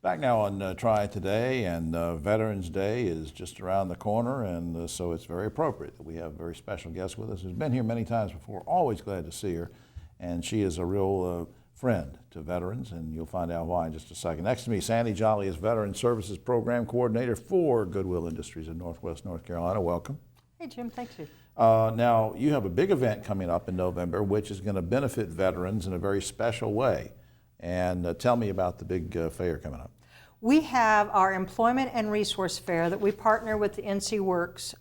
Back now on Triad Today, and Veterans Day is just around the corner, and so it's very appropriate that we have a very special guest with us who's been here many times before. Always glad to see her, and she is a real friend to veterans, and you'll find out why in just a second. Next to me, Sandy Jolley is Veteran Services Program Coordinator for Goodwill Industries in Northwest North Carolina. Welcome. Hey, Jim, thank you. Now, you have a big event coming up in November, which is going to benefit veterans in a very special way. And tell me about the big fair coming up. We have our Employment and Resource Fair that we partner with the NC Works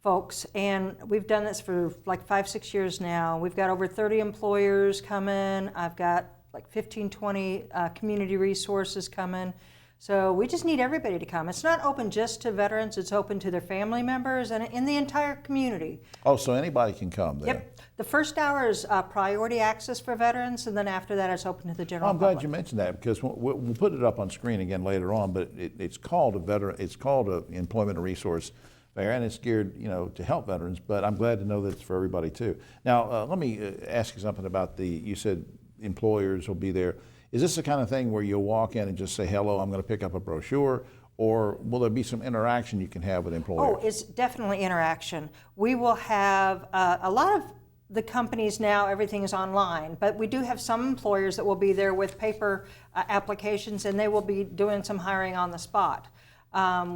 folks, and we've done this for like 5-6 years now. We've got over 30 employers coming. I've got like 15-20 community resources coming. So we just need everybody to come. It's not open just to veterans, it's open to their family members and in the entire community. Oh, so anybody can come there? Yep. The first hour is priority access for veterans, and then after that it's open to the general I'm glad public. you mentioned that, because we'll put it up on screen again later on, but it's called a Employment and Resource Fair, and it's geared, to help veterans, but I'm glad to know that it's for everybody too. Now, let me ask you something about you said employers will be there. Is this the kind of thing where you'll walk in and just say, hello, I'm going to pick up a brochure, or will there be some interaction you can have with employers? Oh, it's definitely interaction. We will have a lot of the companies now, everything is online, but we do have some employers that will be there with paper applications, and they will be doing some hiring on the spot.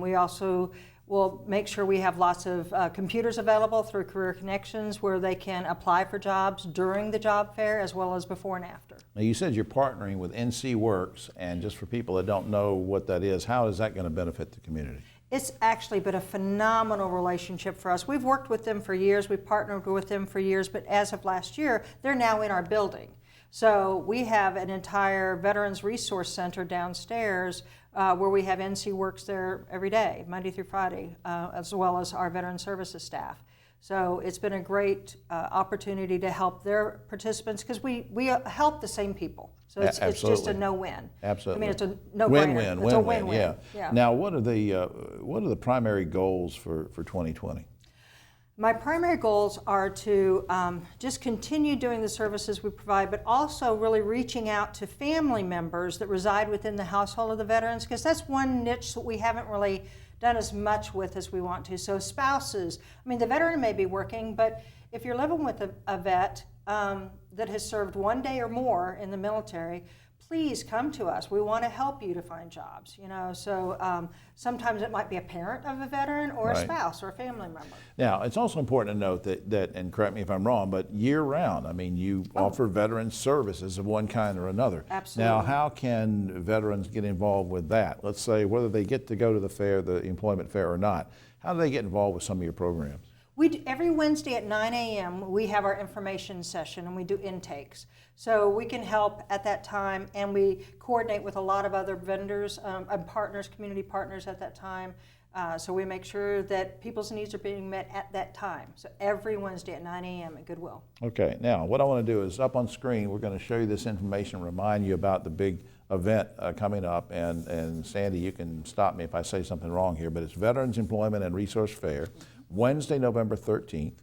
We also will make sure we have lots of computers available through Career Connections where they can apply for jobs during the job fair as well as before and after. Now, you said you're partnering with NC Works, and just for people that don't know what that is, how is that going to benefit the community? It's actually been a phenomenal relationship for us. We've worked with them for years, we've partnered with them for years, but as of last year, they're now in our building. So we have an entire Veterans Resource Center downstairs where we have NC Works there every day, Monday through Friday, as well as our Veteran Services staff. So it's been a great opportunity to help their participants, because we help the same people. So it's just a no-win. Absolutely. I mean, it's a no-brainer. Win-win, It's a win-win, win-win. yeah. Now, what are the primary goals for 2020? My primary goals are to just continue doing the services we provide, but also really reaching out to family members that reside within the household of the veterans, because that's one niche that we haven't really done as much with as we want to. So spouses, I mean, the veteran may be working, but if you're living with a vet that has served 1 day or more in the military, please come to us. We want to help you to find jobs, So sometimes it might be a parent of a veteran or a spouse or a family member. Now, it's also important to note that, and correct me if I'm wrong, but year-round, I mean, you offer veteran services of one kind or another. Absolutely. Now, how can veterans get involved with that? Let's say whether they get to go to the fair, the employment fair or not, how do they get involved with some of your programs? Every Wednesday at 9 a.m. we have our information session, and we do intakes. So we can help at that time, and we coordinate with a lot of other vendors and partners, community partners at that time. So we make sure that people's needs are being met at that time. So every Wednesday at 9 a.m. at Goodwill. Okay, now what I want to do is up on screen, we're going to show you this information, remind you about the big event coming up, and Sandy, you can stop me if I say something wrong here, but it's Veterans Employment and Resource Fair, Wednesday, November 13th,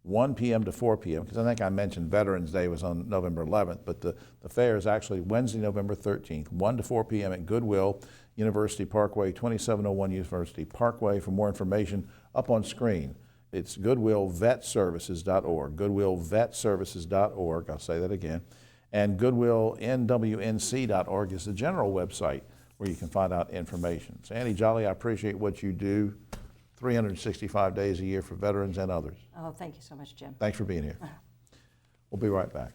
1 p.m. to 4 p.m., because I think I mentioned Veterans Day was on November 11th, but the fair is actually Wednesday, November 13th, 1 to 4 p.m. at Goodwill, University Parkway, 2701 University Parkway. For more information, up on screen, it's goodwillvetservices.org, goodwillvetservices.org, I'll say that again, and goodwillnwnc.org is the general website where you can find out information. Sandy Jolley, I appreciate what you do 365 days a year for veterans and others. Oh, thank you so much, Jim. Thanks for being here. We'll be right back.